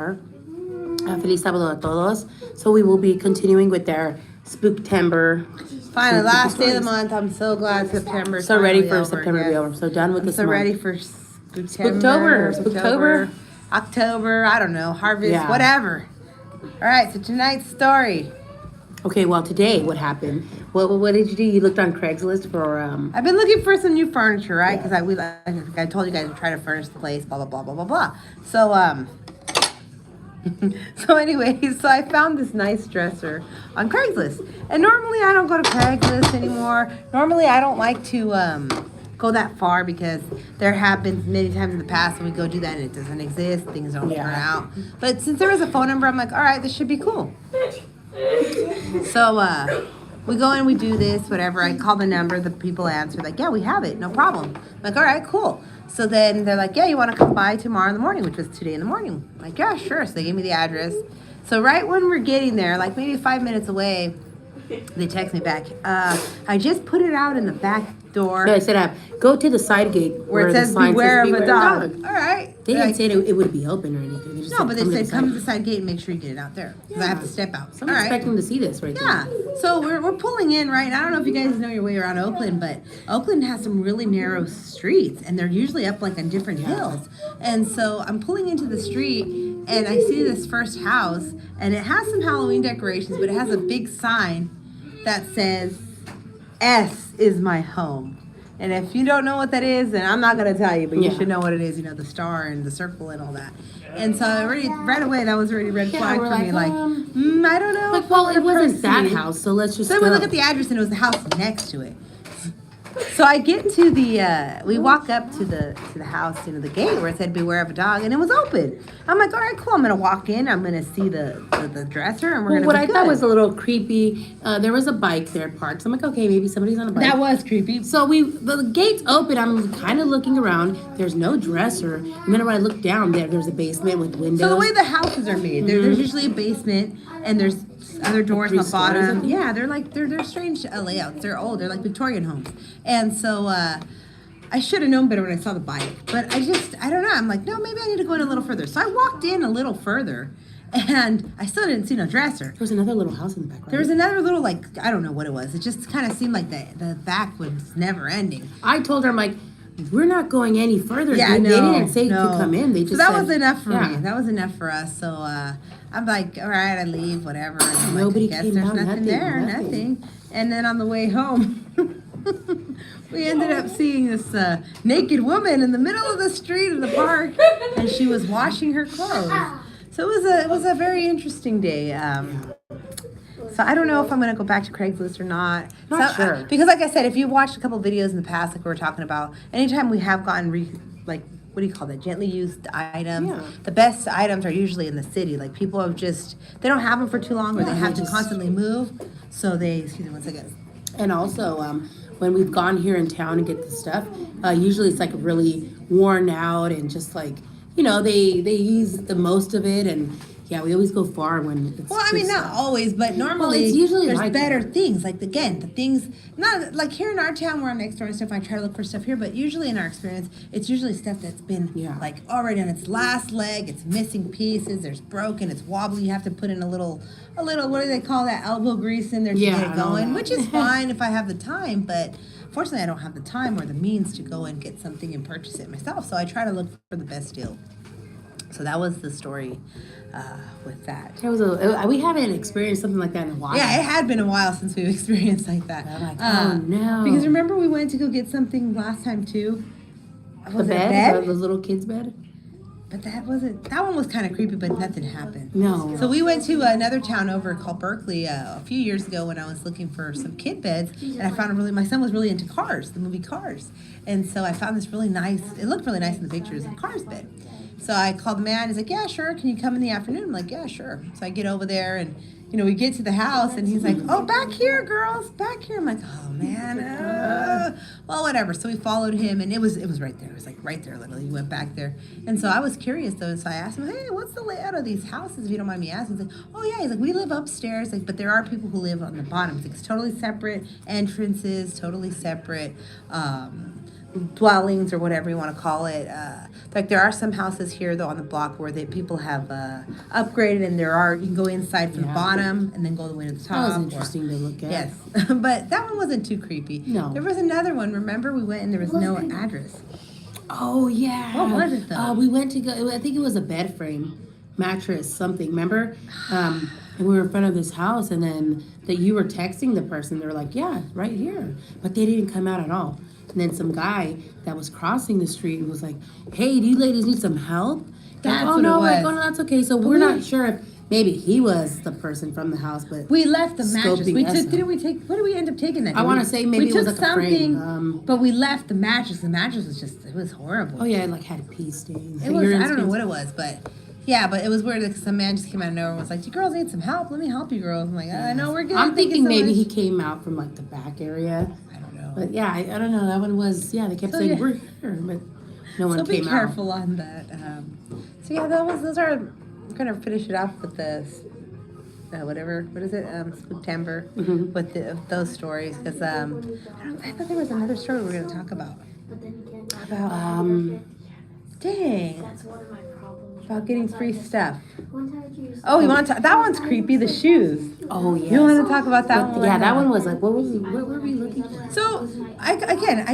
Feliz sábado a todos. So we will be continuing with their Spooktember. Finally, last day of the month. I'm so glad September's So ready for over. September to be over. So done with I'm this so month. ready for Spooktober. October. I don't know, harvest, Yeah. whatever. All right. So tonight's story. Okay, well today what happened? What did you do? You looked on Craigslist for I've been looking for some new furniture, right? Because I told you guys to try to furnish the place, blah blah blah blah blah blah. So so anyways, so I found this nice dresser on Craigslist. And normally I don't go to Craigslist anymore. Normally I don't like to go that far because there have been many times in the past when we go do that and it doesn't exist. Things don't turn out. But since there was a phone number, I'm like, all right, this should be cool. So we go in, we do this, whatever. I call the number, the people answer, like, yeah, we have it, no problem. I'm like, all right, cool. So then they're like, yeah, you want to come by tomorrow in the morning, which was today in the morning. I'm like, yeah, sure. So they gave me the address. So right when we're getting there, like maybe 5 minutes away, they text me back. I just put it out in the back door. No, I said go to the side gate where it says beware of a dog. All right. They didn't say it would be open or anything. They just No, but they said come to the side gate and make sure you get it out there. Because I have to step out. So I'm expecting to see this right there. Yeah. So we're pulling in, right? I don't know if you guys know your way around Oakland, but Oakland has some really narrow streets, and they're usually up like on different hills. And so I'm pulling into the street, and I see this first house, and it has some Halloween decorations, but it has a big sign that says, S is my home. And if you don't know what that is, then I'm not going to tell you, but you should know what it is, you know, the star and the circle and all that. And so right away, that was already red flag for me. Like, I don't know. Like, well, it wasn't that house, so let's just So we look at the address, and it was the house next to it. So I get to we walk up to the house, you know, the gate where it said beware of a dog, and it was open. I'm like, all right, cool. I'm gonna walk in. I'm gonna see the dresser, and we're gonna. What I thought was a little creepy. There was a bike there parked. So I'm like, okay, maybe somebody's on a bike. That was creepy. So the gate's open. I'm kind of looking around. There's no dresser, and then when I look down there's a basement with windows. So the way the houses are made, there's usually a basement, and there's other doors on the bottom. Yeah, they're strange layouts. They're old. They're like Victorian homes. And so I should have known better when I saw the bike. But I don't know. I'm like, no, maybe I need to go in a little further. So I walked in a little further, and I still didn't see no dresser. There was another little house in the back, right? There was another little, like, I don't know what it was. It just kind of seemed like the back was never ending. I told her, I'm like, we're not going any further. Yeah, They didn't say you could come in. They just that was enough for me. That was enough for us. So I'm like, all right, I leave, whatever. And I'm Nobody like, I guess came there's down, nothing there, nothing. And then on the way home, we ended up seeing this naked woman in the middle of the street in the park, and she was washing her clothes. So it was a very interesting day. So I don't know if I'm going to go back to Craigslist or not. Not sure. Because like I said, if you watched a couple videos in the past, like we were talking about, anytime we have gotten what do you call that? Gently used items. Yeah. The best items are usually in the city. Like people have they don't have them for too long, or they have to constantly move. So excuse me one second. And also, when we've gone here in town and get the stuff, usually it's like really worn out and just like, you know, they use the most of it, and yeah, we always go far when it's well, I mean, not always, but normally it's usually there's like better things. Like, again, the things, not like here in our town where I'm next door and stuff, I try to look for stuff here, but usually in our experience, it's usually stuff that's been like already on its last leg, it's missing pieces, there's broken, it's wobbly, you have to put in a little, what do they call that, elbow grease in there to get it going, which is fine if I have the time, but fortunately I don't have the time or the means to go and get something and purchase it myself, so I try to look for the best deal. So that was the story with that. We haven't experienced something like that in a while. Yeah, it had been a while since we've experienced like that. I'm like, oh no. Because remember we went to go get something last time too? Was the bed? The little kid's bed? But that one was kind of creepy, but nothing happened. No. So we went to another town over called Berkeley a few years ago when I was looking for some kid beds, and I found my son was really into Cars, the movie Cars. And so I found this really nice, it looked really nice in the pictures, a Cars bed. So I called the man. He's like, yeah, sure. Can you come in the afternoon? I'm like, yeah, sure. So I get over there, and, you know, we get to the house, and he's like, oh, back here, girls, back here. I'm like, oh, man. Well, whatever. So we followed him, and it was right there. It was like right there, literally. He went back there. And so I was curious, though. So I asked him, hey, what's the layout of these houses, if you don't mind me asking? He's like, oh, yeah. He's like, we live upstairs, like, but there are people who live on the bottom. It's like, it's totally separate entrances, totally separate dwellings or whatever you want to call it. Like there are some houses here though on the block where people have upgraded, and you can go inside from the bottom and then go all the way to the top. That was interesting to look at. Yes, but that one wasn't too creepy. No. There was another one. Remember, we went and there was no address. Oh yeah. What was it though? We went to go. I think it was a bed frame, mattress, something. Remember? And we were in front of this house, and then that you were texting the person. They were like, "Yeah, right here," but they didn't come out at all. And then some guy that was crossing the street was like, "Hey, do you ladies need some help?" That's oh what no, it was. like, oh no, that's okay. So we're not sure if maybe he was the person from the house, but We left the mattress. scoping We us took. out. Didn't we take? What did we end up taking that? I day? want to say maybe we it was took like a something, frame. but we left the mattress. The mattress was just. It was horrible. Oh yeah, it like had pea stains. It was. I don't know what it was, but. Yeah, but it was weird because some man just came out of nowhere and was like, "You girls need some help? Let me help you girls." I'm like, "I know we're good." I'm Thank you thinking so maybe much." he came out from like the back area. I don't know. But yeah, I don't know. That one was, they kept saying, yeah. we're here, but no one So be came out. careful on that. So yeah, those are. I'm gonna finish it off with the what is it? Spooktember Mm-hmm. with those stories because I thought there was another story we were gonna talk about. Dang. That's one of my problems. About getting free stuff. One time you Oh, you want to? That one's creepy. The shoes. Oh, yes. You want to talk about that one? Yeah, that one was like, what were we looking for? So, I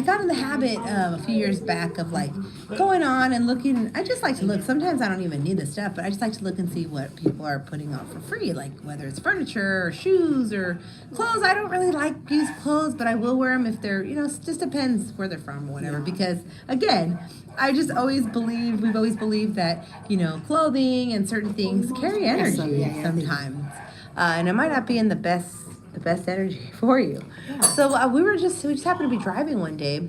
got in the habit a few years back of like going on and looking. I just like to look. Sometimes I don't even need the stuff, but I just like to look and see what people are putting out for free, like whether it's furniture or shoes or clothes. I don't really like used clothes, but I will wear them if they're, it just depends where they're from or whatever. Because again, we've always believed that, clothing and certain things carry energy sometimes. And it might not be in the best energy for you. So we just happened to be driving one day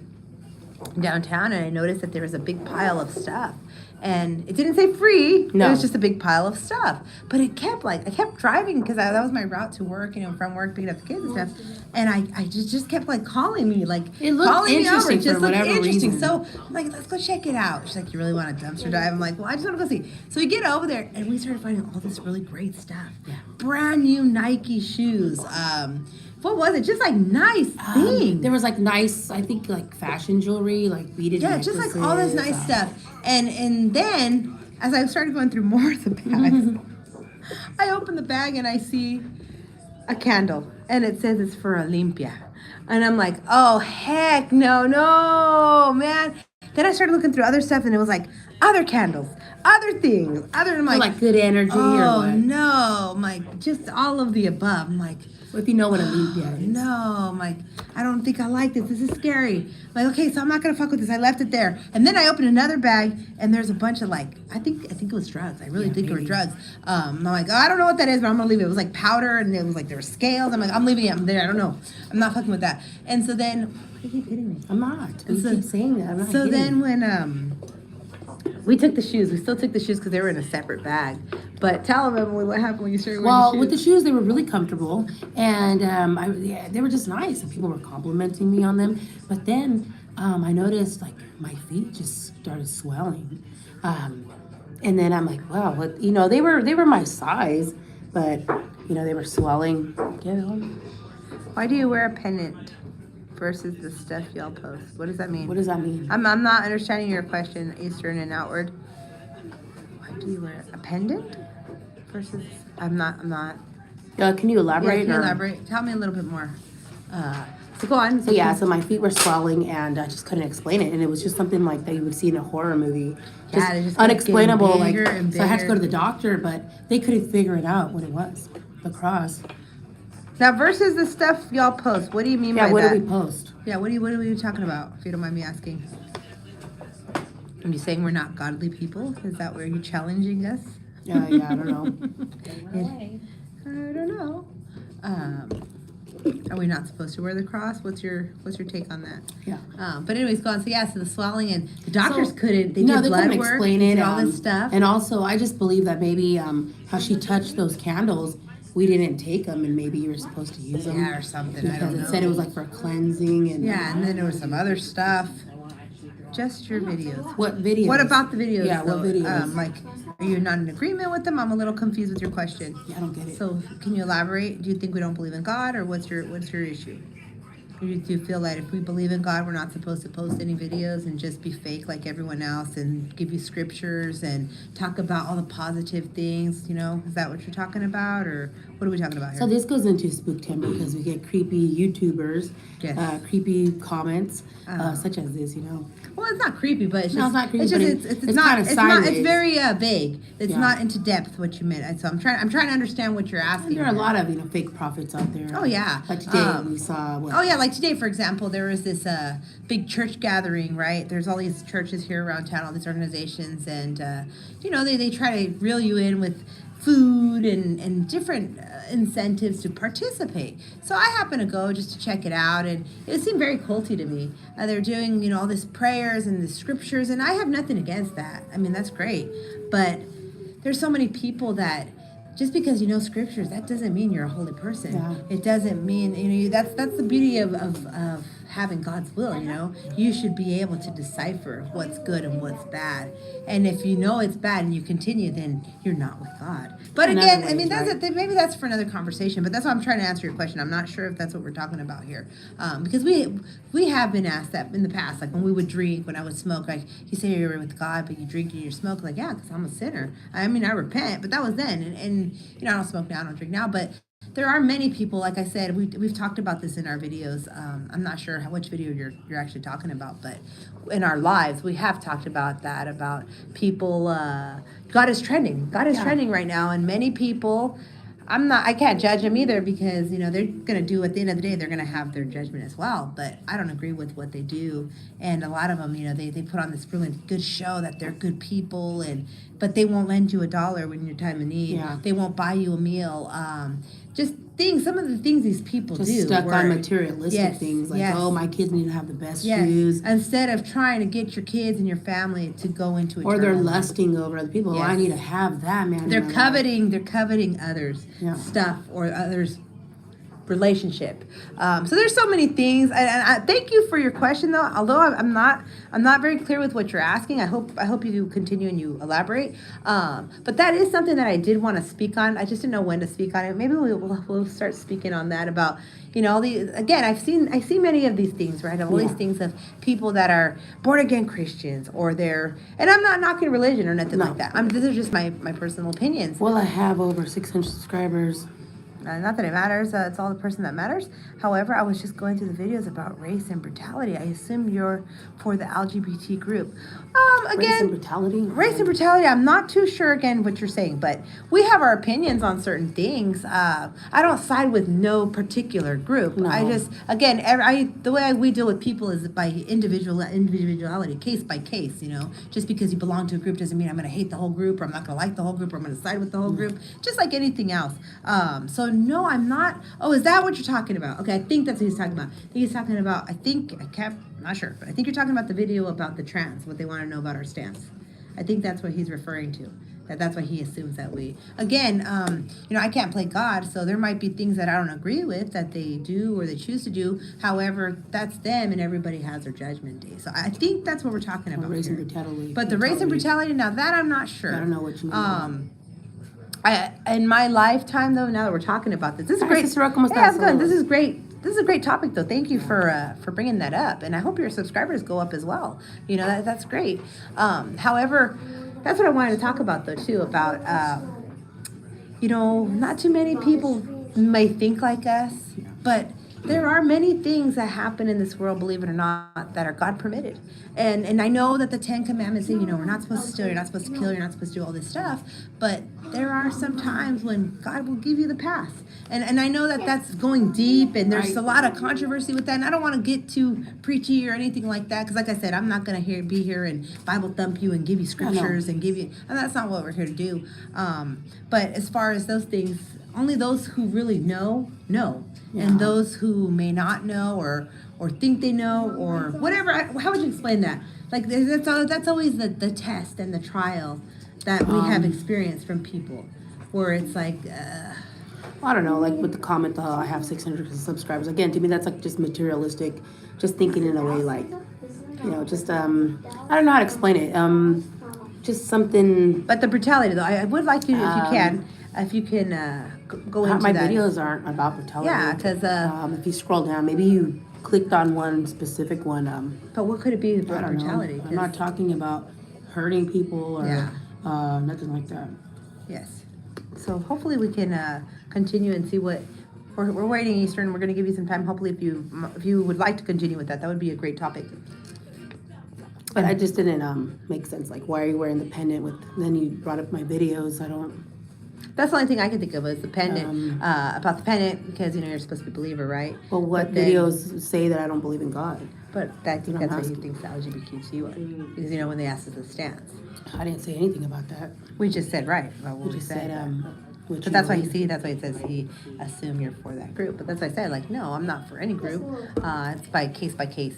downtown, and I noticed that there was a big pile of stuff. And it didn't say free. No. It was just a big pile of stuff. But I kept driving because that was my route to work, from work, picking up the kids and stuff. And I just kept calling me, It looked calling interesting me over. It just for looked whatever interesting. reason. So I'm like, let's go check it out. She's like, you really want a dumpster dive? I'm like, well, I just want to go see. So we get over there and we started finding all this really great stuff. Yeah. Brand new Nike shoes. What was it? Just nice things. There was nice, I think fashion jewelry, beaded just necklaces. all this nice stuff. And then as I started going through more of the bags, I open the bag and I see a candle and it says it's for Olympia. And I'm like, oh heck no, man. Then I started looking through other stuff and it was other candles, other things, I'm like good energy or oh what? no, just all of the above. I'm like, If you know what Olympia is. no, I don't think I like this. This is scary. Okay, so I'm not gonna fuck with this. I left it there, and then I opened another bag, and there's a bunch of I think it was drugs. I really think it were drugs. I'm like, oh, I don't know what that is, but I'm gonna leave it. It was powder, and it was there were scales. I'm like, I'm leaving it. I'm there. I don't know. I'm not fucking with that. And so then, why do you keep hitting me? I'm not. You keep saying that. I'm not So kidding. then when we took the shoes, we still took the shoes because they were in a separate bag. But tell them, Emily, what happened when you started wearing the shoes. With the shoes, they were really comfortable, and they were just nice, and people were complimenting me on them. But then I noticed my feet just started swelling, and then I'm like, wow, they were my size, but they were swelling. Why do you wear a pendant versus the stuff y'all post? What does that mean? What does that mean? I'm not understanding your question, Eastern and outward. Why do you wear a pendant versus? I'm not. Can you elaborate? Can you elaborate? Tell me a little bit more. So go on. So my feet were swelling, and I just couldn't explain it, and it was just something that you would see in a horror movie. Yeah, they just kept unexplainable. getting bigger and So I had to bigger. go to the doctor, but they couldn't figure it out what it was. The cross. Now versus the stuff y'all post. What do you mean by Yeah, what that? do we post? Yeah, what are we talking about? If you don't mind me asking. Are you saying we're not godly people? Is that where you're challenging us? Yeah, I don't know. I don't know. Are we not supposed to wear the cross? What's your take on that? Yeah. But anyways, go on. So the swelling and the doctors So- couldn't. They no, did they blood couldn't work. explain They it. did all this stuff. And also, I just believe that maybe how she touched those candles, we didn't take them, and maybe you were supposed to use them. Yeah, or something. I Because don't it know. said it was for cleansing and. Yeah, and then there was some other stuff. Just your videos. What videos? What about the videos? Yeah, what though? videos? Are you not in agreement with them? I'm a little confused with your question. Yeah, I don't get it. So, can you elaborate? Do you think we don't believe in God, or what's your issue? Or do you feel that if we believe in God, we're not supposed to post any videos and just be fake like everyone else and give you scriptures and talk about all the positive things? You know, is that what you're talking about, or what are we talking about here? So this goes into Spooktember because we get creepy YouTubers, Yes. creepy comments, such as this, you know. Well, it's not creepy, but it's No, just, it's not creepy, it's but just, it's not, kinda it's not, it's sideways. very vague. It's Yeah. not into depth what you meant. And so I'm trying to understand what you're asking. And there are a here. lot of, you know, fake prophets out there. Oh, yeah. Like today we saw what? Oh yeah, like today, for example, there was this big church gathering, right? There's all these churches here around town, all these organizations, and you know, they try to reel you in with food and different incentives to participate. So I happened to go just to check it out, and it seemed very culty to me. They're doing, you know, all this prayers and the scriptures, and I have nothing against that. I mean, that's great, but there's so many people that just because you know scriptures, that doesn't mean you're a holy person. Yeah. It doesn't mean, you know, that's the beauty of having God's will, you know. You should be able to decipher what's good and what's bad. And if you know it's bad and you continue, then you're not with God. But In again, other I mean, ways, that's right? maybe that's for another conversation, but that's why I'm trying to answer your question. I'm not sure if that's what we're talking about here. Because we have been asked that in the past, like when we would drink, when I would smoke, like, you say you're with God, but you drink and you smoke. Like, yeah, because I'm a sinner. I mean, I repent, but that was then. And you know, I don't smoke now, I don't drink now, but there are many people, like I said, we've talked about this in our videos. I'm not sure which video you're actually talking about, but in our lives, we have talked about that, about people, God is trending. God is trending right now, and many people, I can't judge them either, because, you know, they're going to do, at the end of the day, they're going to have their judgment as well. But I don't agree with what they do. And a lot of them, you know, they put on this really good show that they're good people, but they won't lend you $1 when you're time of need. Yeah. They won't buy you a meal. Just some of the things these people Just do. stuck where- on materialistic Yes, things like, yes. oh, my kids need to have the best Yes. shoes. Instead of trying to get your kids and your family to go into Or they're eternal life. lusting over other people. Oh, I Yes. need to have that, man. in They're my life. coveting others' Yeah. stuff or others' relationship. So there's so many things, and I thank you for your question, though. Although I'm not very clear with what you're asking. I hope you continue and you elaborate. But that is something that I did want to speak on. I just didn't know when to speak on it. Maybe we'll start speaking on that about, you know, again, I see many of these things, right? All these Yeah. things of people that are born again Christians, or and I'm not knocking religion or nothing No. like that. These are just my personal opinions. Well, I have over 600 subscribers. Not that it matters. It's all the person that matters. However, I was just going through the videos about race and brutality. I assume you're for the LGBT group. Race and brutality. Race and brutality, I'm not too sure, again, what you're saying, but we have our opinions on certain things. I don't side with no particular group. No. I just, again, the way we deal with people is by individuality, case by case, you know. Just because you belong to a group doesn't mean I'm going to hate the whole group, or I'm not going to like the whole group, or I'm going to side with the whole group, just like anything else. So no, I'm not. Oh, is that what you're talking about? Okay, I think that's what he's talking about. I think he's talking about, I'm not sure, but I think you're talking about the video about the trans, what they want to know about our stance. I think that's what he's referring to. That's why he assumes that again, you know, I can't play God, so there might be things that I don't agree with that they do or they choose to do. However, that's them, and everybody has their judgment day. So I think that's what we're talking about Race and here. brutality. But the race and brutality, now that I'm not sure. I don't know what you mean. In my lifetime, though, now that we're talking about this is Hi, great. Sister Ro, ¿cómo Yeah, estás? it's good. This is great. This is a great topic, though. Thank you for bringing that up, and I hope your subscribers go up as well. You know, that's great. However, that's what I wanted to talk about, though, too. About you know, not too many people may think like us, but there are many things that happen in this world, believe it or not, that are God permitted. And I know that the 10 Commandments say, you know, we're not supposed to steal, you're not supposed to kill, you're not supposed to do all this stuff, but there are some times when God will give you the pass. And I know that that's going deep, and there's a lot of controversy with that, and I don't want to get too preachy or anything like that, because like I said, I'm not going to be here and Bible thump you and give you scriptures and that's not what we're here to do. But as far as those things, only those who really know. And those who may not know or think they know or whatever. How would you explain that? Like that's always the test and the trial that we have experienced from people, where it's like. I don't know, like with the comment, I have 600 subscribers. Again, to me, that's like just materialistic, just thinking in a way like, you know, just, I don't know how to explain it. Just something. But the brutality, though, I would like you, if you can go into My that. videos aren't about brutality. Yeah, because if you scroll down, maybe you clicked on one specific one. But what could it be I about don't know. brutality? I'm not talking about hurting people or Yeah. nothing like that. Yes. So hopefully we can continue and see what we're waiting Eastern. We're going to give you some time. Hopefully, if you would like to continue with that, that would be a great topic. But I just didn't make sense. Like, why are you wearing the pendant with? Then you brought up my videos. I don't. That's the only thing I can think of is the pendant, about the pendant, because, you're supposed to be a believer, right? Well, what But then- videos say that I don't believe in God? But I think that's what he asking. thinks the LGBTQ are. Because, when they asked us the stance. I didn't say anything about that. We just said, right. Well, We just said, what but you that's why believe. that's why it says he assume you're for that group. But that's why I said, like, no, I'm not for any group. It's by case,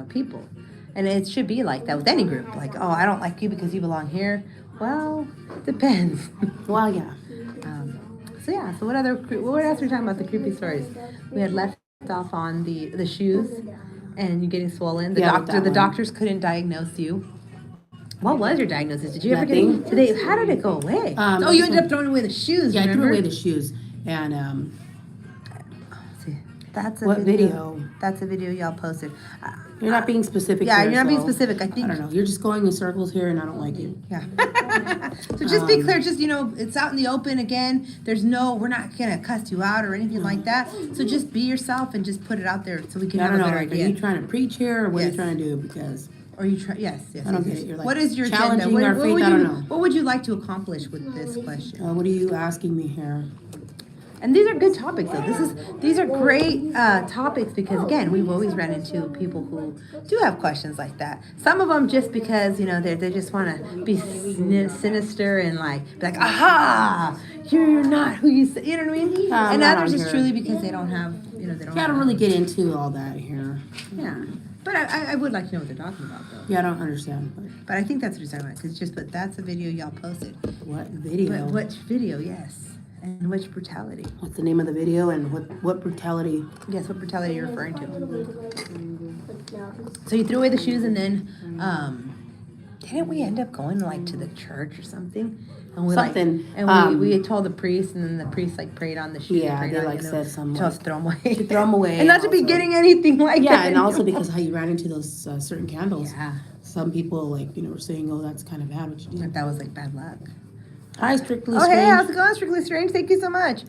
people. And it should be like that with any group. Like, oh, I don't like you because you belong here. Well, depends. Well, yeah. So what else were we talking about? The creepy stories. We had left off on the shoes and you getting swollen. The Yeah, with that one. doctors couldn't diagnose you. What was your diagnosis? Did you ever Nothing. get today? How did it go away? I You just ended up throwing away the shoes. Yeah, I remember? threw away the shoes. And See, that's a what video? That's a video y'all posted. You're not being specific. Yeah, here, you're not being so specific. I think. I don't know. You're just going in circles here, and I don't like it. Yeah. So just be clear. Just it's out in the open again. We're not gonna cuss you out or anything like that. So just be yourself and just put it out there so we can I have don't a know. better Like, are idea. you trying to preach here, or what are Yes. you trying to do? Because Or you try? Yes. I don't yes. get it. You're like What is your agenda? challenging What, our what faith. would I don't you? know. What would you like to accomplish with this question? What are you asking me here? And these are good topics, though. These are great topics because, again, we've always run into people who do have questions like that. Some of them just because they just want to be sinister and be like, aha, you're not who you say. You know what I mean? And not others on is here. truly because they don't have they don't. Yeah, I don't have- really get into all that here. Yeah, but I would like to know what they're talking about, though. Yeah, I don't understand. But I think that's what you're talking about because just put that's a video y'all posted. What video? But which video? Yes. And which brutality? What's the name of the video and what brutality? Yes, what brutality you're referring to? So you threw away the shoes and then, didn't we end up going to the church or something? And we Something, we had told the priest and then the priest prayed on the shoes. Yeah, prayed they on, said some to throw them away. to throw them away. And not to be also. getting anything like Yeah, that. and also because how you ran into those certain candles. Yeah. Some people were saying, "Oh, that's kind of bad what you did." That was bad luck. Hi, Strictly Oh, Strange. hey, how's it going, Strictly Strange? Thank you so much.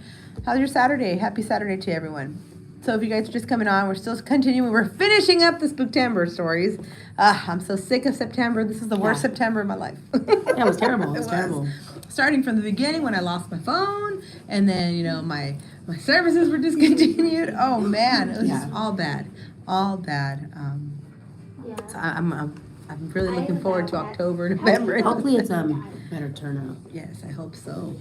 How's your Saturday? Happy Saturday to everyone. So if you guys are just coming on, we're still continuing. We're finishing up the Spooktember stories. I'm so sick of September. This is the worst Yeah. September of my life. Yeah, it was terrible. It was terrible. Starting from the beginning when I lost my phone, and then, my services were discontinued. Oh, man. It was just all bad. All bad. So I'm really looking forward to October, November. Hopefully, it's better turnout. Yes, I hope so.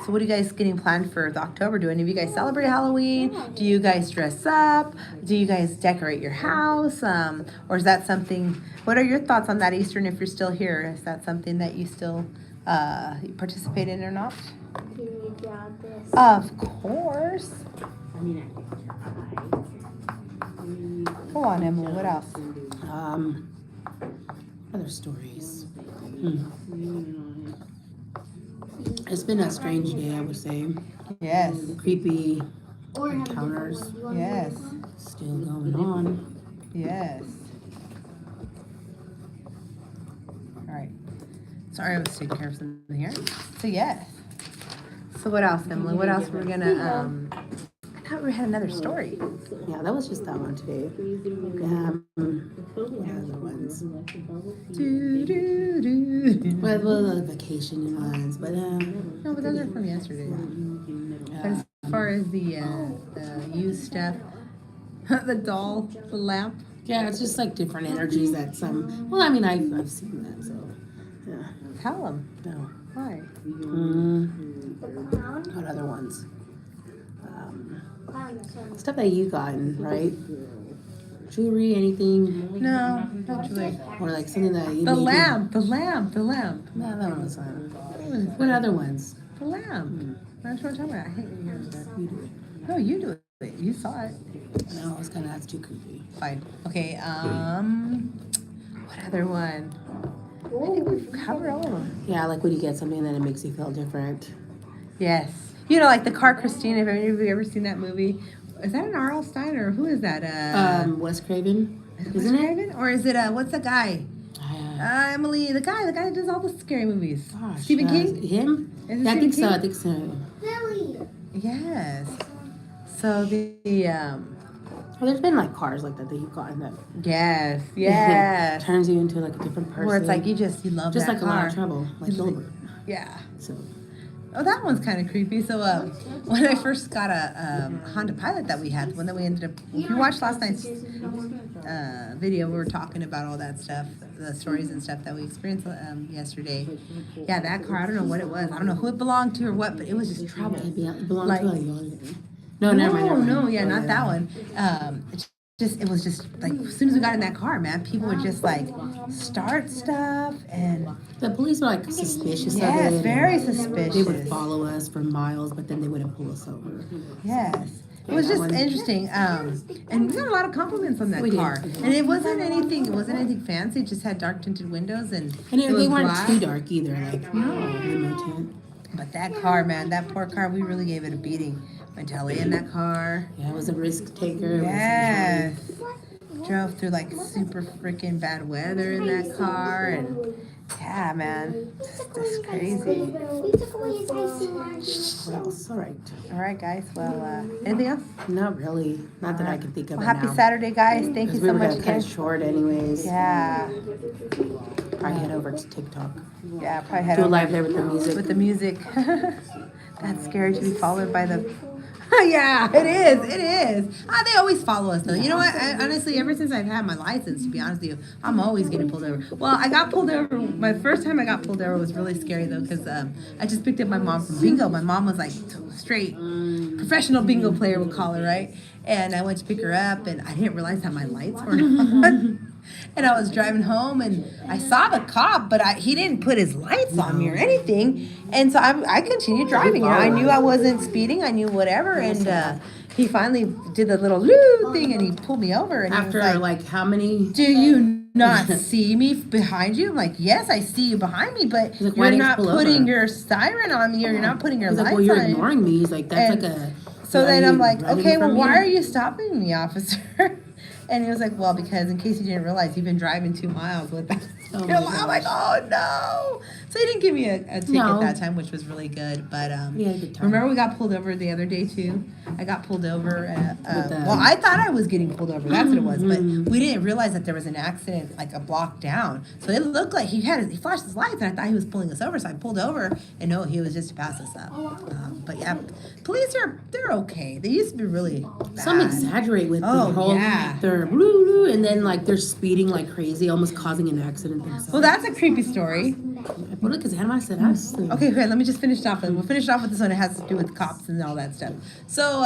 So what are you guys getting planned for the October? Do any of you guys celebrate Halloween? Do you guys dress up? Do you guys decorate your house? Or is that something, what are your thoughts on that, Eastern, if you're still here? Is that something that you still participate in or not? Can you grab this? Of course. Go on, Emily, what else? Other stories. It's been a strange day, I would say. Yes, Creepy Or have a different encounters one. You want yes, still going on. yes. All right. Sorry, I was taking care of something here. So, yes. So what else, Emily? What else we're gonna, I thought we had another story. Yeah, that was just that one today. What other ones? Do, do, do. Well, the vacation ones, but No, but those are from yesterday. But as far as the used stuff, the doll, the lamp. yeah, it's just like different energies that some. Well, I mean, I've seen that, so yeah. Tell them. No. Why? The clown? What other ones? Clown, that's one. Stuff that you gotten, right? Jewelry, anything, No, not really. or like something that you. The maybe- lamp, the lamp, the lamp. No, that one was fine. What other ones? The lamp. That's what I'm talking about. I hate when you hear that. You do it. No, you do it. You saw it. No, it's kind of that's too creepy. Fine. Okay, what other one? I think we've covered all of them. Yeah, like when you get something that it makes you feel different. Yes. Like the car Christine, have any of you ever seen that movie? Is that an R.L. Stein or who is that? Wes Craven, Is it isn't Wes it? Craven? Or is it what's the guy? Emily, the guy that does all the scary movies. Gosh, Stephen King? Him? Is it Yeah, I Stephen think so. King? I think so. Billy. Yes. So Well, there's been like cars like that you've gotten that yes. turns you into like a different person. Where it's like you love just that like car. a lot of trouble, like Gilbert. Yeah. So Oh, that one's kind of creepy. So when I first got a Honda Pilot that we had, the one that we ended up, if you watched last night's video, we were talking about all that stuff, the stories and stuff that we experienced yesterday. Yeah, that car, I don't know what it was. I don't know who it belonged to or what, but it was just trouble. it belonged Like- to a young. No, never mind. No, yeah, not that one. It was just like as soon as we got in that car, man, people would just like start stuff and The police were like suspicious yes, of it. very and suspicious. They would follow us for miles, but then they wouldn't pull us over. Yes. It was just interesting. And we got a lot of compliments on that We did. car. And it wasn't anything fancy, it just had dark tinted windows and And it was they weren't black. too dark either. Like limo tint. But that car, man, that poor car, we really gave it a beating. Went to LA in that car. Yeah, it was a risk taker. Yes. Drove through like super freaking bad weather in that car and yeah, man. That's crazy. We took away his icing lunch. What else? All right. All right, guys. Well, anything else? Not really. Not that I can think of Well, it happy now. Saturday, guys. Thank you Because we so were much gonna cut again. it short anyways. Yeah. Probably head over to TikTok. Yeah, probably head Do a over live there with the music. with the music. That's scary to be followed by the. Yeah, it is. It is. They always follow us though. You know what? Honestly, ever since I've had my license, to be honest with you, I'm always getting pulled over. Well, I got pulled over. My first time I got pulled over was really scary though, because I just picked up my mom from bingo. My mom was like straight professional bingo player, we'll call her, right? And I went to pick her up, and I didn't realize that my lights were on. And I was driving home, and I saw the cop, but he didn't put his lights on me or anything. And so I continued driving. You know, I knew I wasn't speeding. I knew whatever. And he finally did the little loo thing, and he pulled me over. And After he was like how many? do you not see me behind you? I'm like, yes, I see you behind me, but He's like, why you're didn't you not pull putting over? your siren on me, or you're not putting your He's lights like, well, you're on. ignoring me. He's like, that's And like a. So are then you I'm like, running okay, well, from why me? are you stopping me, officer? And he was like, well, because in case you didn't realize, you've been driving 2 miles with that. Oh my I'm like, oh no. So he didn't give me a ticket No. that time, which was really good. But We had a good time. remember we got pulled over the other day too? I got pulled over. With the- Well, I thought I was getting pulled over. That's what it was. But Mm-hmm. we didn't realize that there was an accident like a block down. So it looked like he flashed his lights, and I thought he was pulling us over. So I pulled over, and no, he was just to pass us up. But yeah, police they're okay. They used to be really bad. Some exaggerate with Oh, the whole, yeah. they're blue, blue, and then like they're speeding like crazy, almost causing an accident themselves. Well, that's a creepy story. What look, his animal said us. Okay, here, let me just finish it off. We'll finish it off with this one. It has to do with cops and all that stuff. So,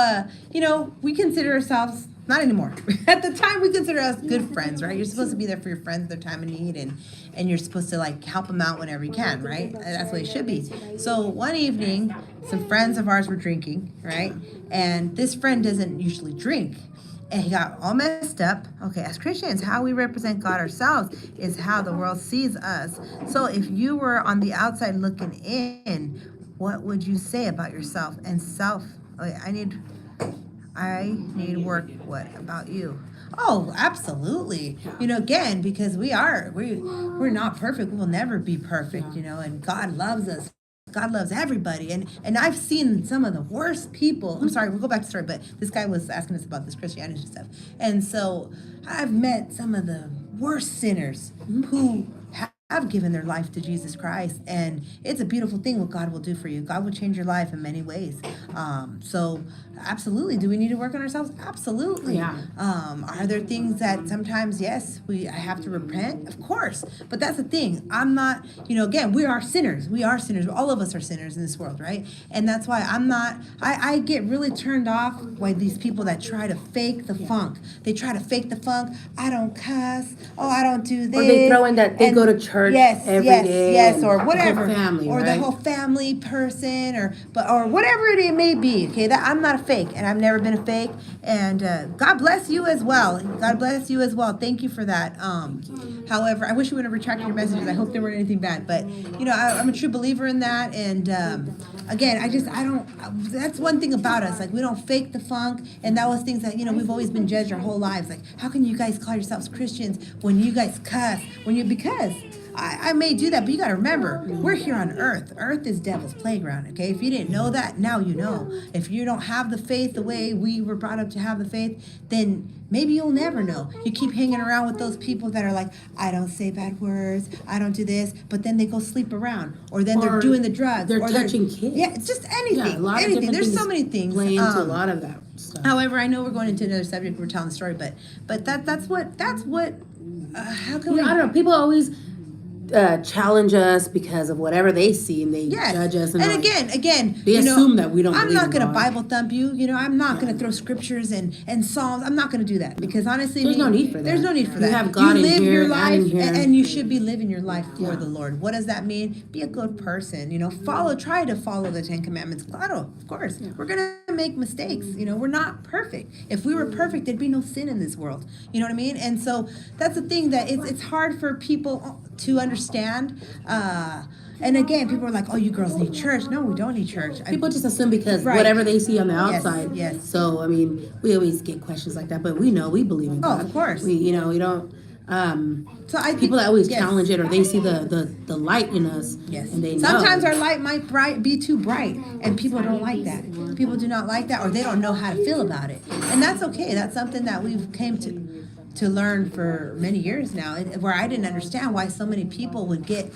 we consider ourselves, not anymore. At the time, we consider us good friends, right? You're supposed to be there for your friends at their time of need, and you're supposed to, like, help them out whenever you can, right? That's what it should be. So, one evening, some friends of ours were drinking, right? And this friend doesn't usually drink. And he got all messed up. Okay, as Christians, how we represent God ourselves is how the world sees us. So if you were on the outside looking in, what would you say about yourself and self? Okay, I need work. What about you? Oh, absolutely. Again, because we're not perfect. We will never be perfect, and God loves us. God loves everybody. And I've seen some of the worst people. I'm sorry, we'll go back to the story, but this guy was asking us about this Christianity stuff. And so I've met some of the worst sinners who have given their life to Jesus Christ. And it's a beautiful thing what God will do for you. God will change your life in many ways. So absolutely. Do we need to work on ourselves? Absolutely. Yeah. Are there things that sometimes, yes, I have to repent? Of course. But that's the thing. I'm not, again, we are sinners. We are sinners. All of us are sinners in this world, right? And that's why I get really turned off by these people that try to fake the funk. They try to fake the funk. I don't cuss. Oh, I don't do this. Or they throw in that they And- go to church church yes, every yes, day yes, and or the whatever, whole family, or right? the whole family person, or whatever it may be. Okay, that I'm not a fake, and I've never been a fake. And God bless you as well. God bless you as well. Thank you for that. However, I wish you would have retracted your messages. I hope there weren't anything bad, but I'm a true believer in that. And again, I don't. That's one thing about us. Like we don't fake the funk, and that was things that we've always been judged our whole lives. Like, how can you guys call yourselves Christians when you guys cuss? Because I may do that, but you got to remember, we're here on earth. Earth is devil's playground, okay? If you didn't know that, now you know. If you don't have the faith the way we were brought up to have the faith, then maybe you'll never know. You keep hanging around with those people that are like, I don't say bad words, I don't do this, but then they go sleep around, or then they're doing the drugs. They're or touching kids. Yeah, just anything. Yeah, a lot anything. of There's things so many things. play into a lot of that stuff. However, I know we're going into another subject. We're telling the story, but that's what. How can we? I don't know. People always challenge us because of whatever they see, and they judge us. And again, they assume that we don't. I'm not going to God. Bible thump you. I'm not going to throw scriptures and psalms. I'm not going to do that because honestly, there's no need for that. There's no need for that. You have God you live in here, your life, and you should be living your life for the Lord. What does that mean? Be a good person. Try to follow the 10 Commandments. Claro, of course, we're going to make mistakes. We're not perfect. If we were perfect, there'd be no sin in this world. You know what I mean? And so that's the thing that it's hard for people to understand. And again, people are like, "Oh, you girls need church." No, we don't need church. People just assume because whatever they see on the outside. Yes. So I mean, we always get questions like that, but we believe in God. Oh, of course. We don't. So I think people that always challenge it, or they see the light in us. Yes. And they sometimes our light might be too bright, and people don't like that. People do not like that, or they don't know how to feel about it, and that's okay. That's something that we've came to learn for many years now, where I didn't understand why so many people would get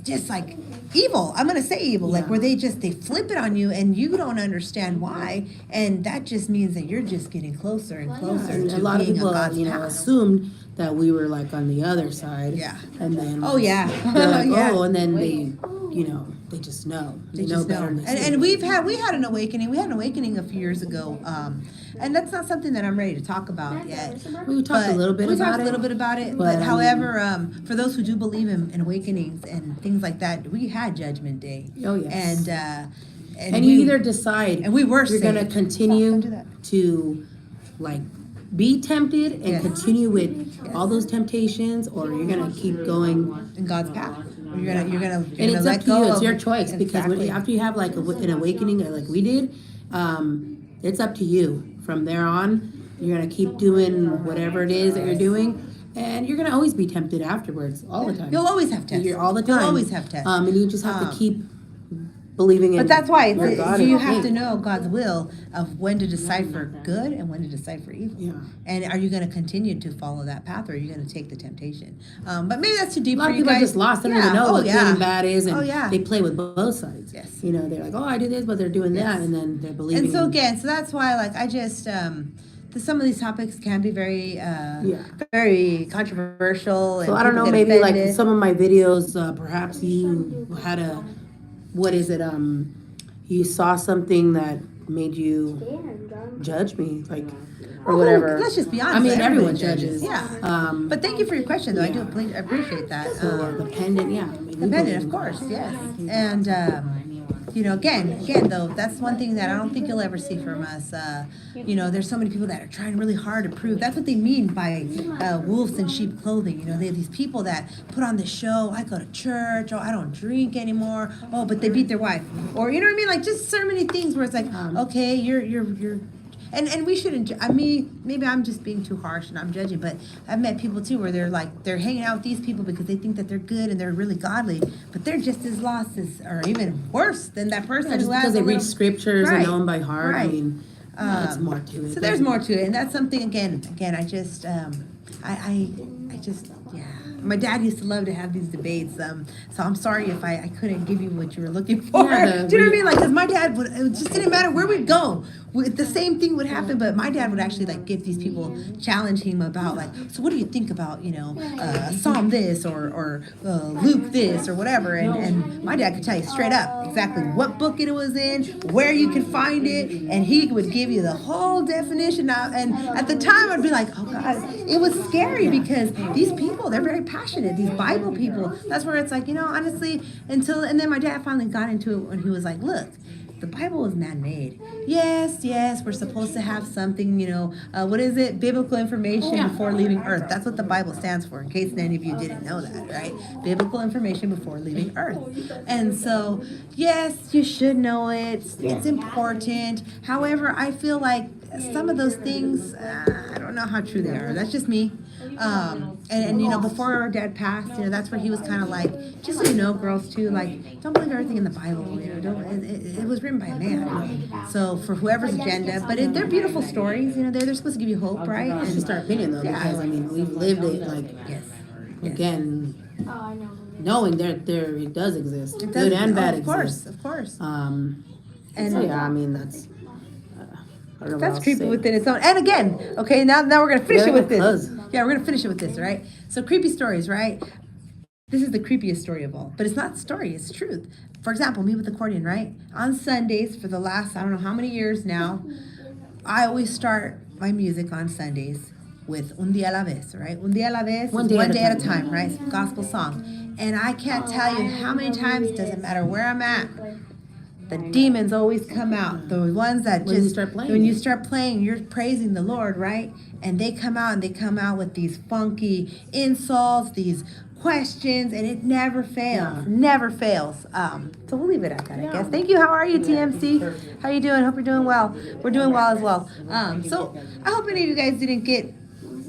just like evil. I'm gonna say evil, like where they flip it on you and you don't understand why, and that just means that you're just getting closer and closer to a lot of being people, on God's path. assumed that we were like on the other side. Yeah. And then Oh yeah. they're like, Yeah. oh, and then they just know. They know better. And we had an awakening. We had an awakening a few years ago, and that's not something that I'm ready to talk about yet. We talked a little bit about it. But however, for those who do believe in awakenings and things like that, we had Judgment Day. Oh yes. And you either decide and we were you're going to continue do that. to like be tempted and continue with all those temptations, or you're going to keep going in God's path. You're gonna and it's let up to you. go. It's your choice because Exactly. after you have like an awakening like we did, it's up to you. From there on, you're gonna keep doing whatever it is that you're doing, and you're gonna always be tempted afterwards, all the time. You'll always have tests. You're all the time. You'll always have tests. And you just have to keep believing in. But that's why your God you and have faith. to know God's will of when to decide for good and when to decide for evil. Yeah. And are you going to continue to follow that path, or are you going to take the temptation? But maybe that's too deep A lot for of you people guys. are just lost. They don't even know what good and bad is, and yeah. they play with both sides. Yes. They're like, oh, I do this, but they're doing that, and then they're believing. And so again, so that's why, like, I just some of these topics can be very very controversial. So I don't know, maybe like some of my videos, perhaps you had you saw something that made you judge me, like, or whatever. Let's just be honest. I mean, everyone everybody judges. Yeah. But thank you for your question, though. I do appreciate that. So the pendant, yeah. I mean, Dependent, of course, yes. And, again, though, that's one thing that I don't think you'll ever see from us. There's so many people that are trying really hard to prove. That's what they mean by wolves in sheep clothing. They have these people that put on the show, I go to church, I don't drink anymore, but they beat their wife. Or, you know what I mean? Like, just so many things where it's like, okay, you're and we shouldn't. Maybe I'm just being too harsh and I'm judging, but I've met people too where they're hanging out with these people because they think that they're good and they're really godly, but they're just as lost as, or even worse than that person just who has because they read scriptures and know them by heart. Right. I mean, there's more to it. So there's more to it, and that's something. Again, I just, yeah. My dad used to love to have these debates. So I'm sorry if I couldn't give you what you were looking for. Yeah, Do you know what I mean? Like, because my dad it just didn't matter where we'd go. the same thing would happen, but my dad would actually like give these people, challenge him about like, so what do you think about, Psalm this or Luke this or whatever, and my dad could tell you straight up exactly what book it was in, where you can find it, and he would give you the whole definition. Now, and at the time I'd be like, oh God, it was scary because these people, they're very passionate, these Bible people. That's where it's like, honestly, and then my dad finally got into it when he was like, look, the Bible is man-made. Yes, we're supposed to have something, what is it? Biblical information before leaving Earth. That's what the Bible stands for, in case any of you didn't know that, right? Biblical information before leaving Earth. And so, yes, you should know it. It's important. However, I feel like some of those things, I don't know how true they are. That's just me. Before our dad passed, that's where he was kind of like, just so you know, girls too, like, don't believe everything in the Bible. It was written by a man. So for whoever's agenda, but they're beautiful stories. They're supposed to give you hope, right? It's just our opinion though, because we've lived it. Like, yes. Again, knowing there it does exist, good and bad exist. Of course. And so, that's. I don't know That's what creepy else to say. within its own. And again, okay, now we're gonna finish it with this. Close. Yeah, we're gonna finish it with this, right? So creepy stories, right? This is the creepiest story of all, but it's not story, it's truth. For example, me with accordion, right? On Sundays for the last, I don't know how many years now, I always start my music on Sundays with Un Día a la Vez, right? Un Día a la Vez is one day at a time, right? It's a gospel song. And I can't tell you how many times, doesn't matter where I'm at, the demons always come out. The ones that when you start playing, you're praising the Lord, right? And they come out with these funky insults, these questions, and it never fails. Never fails. So we'll leave it at that, I guess. Thank you. How are you, TMC? How you doing? Hope you're doing well. We're doing well as well. So I hope any of you guys didn't get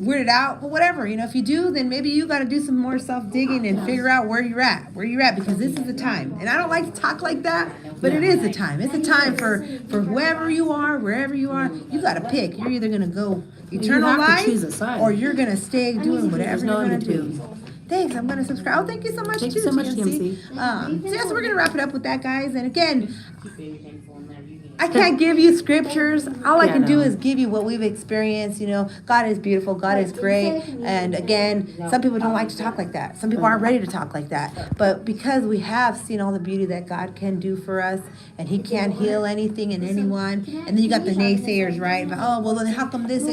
weirded out, but whatever, if you do, then maybe you got to do some more self-digging and figure out where you're at, because this is the time. And I don't like to talk like that, but it is the time. It's the time for whoever you are, wherever you are. You got to pick. You're either going to go eternal life, or you're going to stay doing whatever you're going to do. Thanks. I'm going to subscribe. Oh, thank you so much, Thank you so much, TMC. So we're going to wrap it up with that, guys. And again, I can't give you scriptures. All I can do is give you what we've experienced. God is beautiful. God is great. And again, some people don't like to talk like that. Some people aren't ready to talk like that. But because we have seen all the beauty that God can do for us, and He can't heal anything and anyone, and then you got the naysayers, right? But, oh, well, then how come this?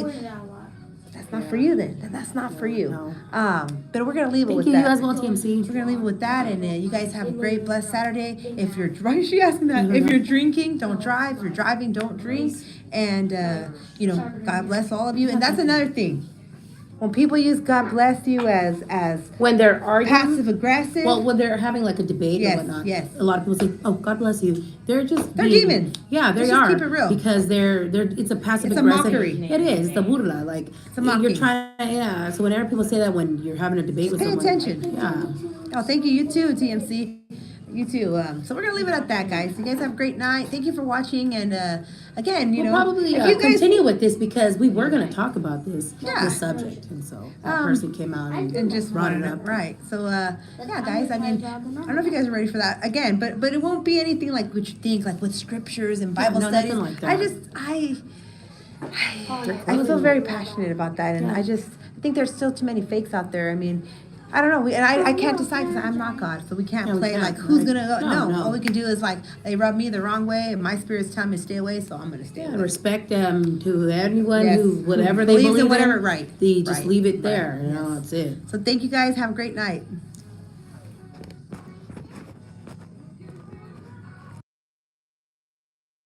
That's not for you then. That's not for you. But we're going to leave it with that. Thank you as well, TMC. We're going to leave it with that. And you guys have a great, blessed Saturday. If you're driving, she asked me that. If you're drinking, don't drive. If you're driving, don't drink. And, God bless all of you. And that's another thing. When people use God bless you as when they're arguing, passive aggressive. Well, when they're having like a debate or whatnot. Yes. A lot of people say, "Oh, God bless you." They're demons. Yeah, they Let's are. just keep it real. Because they're it's a passive It's a aggressive. mockery. It is. It's a burla. Like It's a mocking. you're trying. So whenever people say that when you're having a debate with Pay someone, attention. Yeah. Oh, thank you. You too, TMC. You too. So we're gonna leave it at that, guys. You guys have a great night. Thank you for watching. And again, we'll probably if you guys continue with this because we were going to talk about this subject, and so that person came out and just brought it up. Right. So guys. I mean, I don't know if you guys are ready for that again, but it won't be anything like what you think, like with scriptures and Bible studies. Nothing like that. I feel very passionate about that, and I think there's still too many fakes out there. I mean, I don't know. I can't decide because I'm not God, so we can't play like who's gonna go. No, all we can do is like they rub me the wrong way, and my spirit's telling me to stay away, so I'm gonna stay away. Respect them to anyone who whatever they believe in, whatever. Right. They just leave it there. That's it. So thank you guys. Have a great night.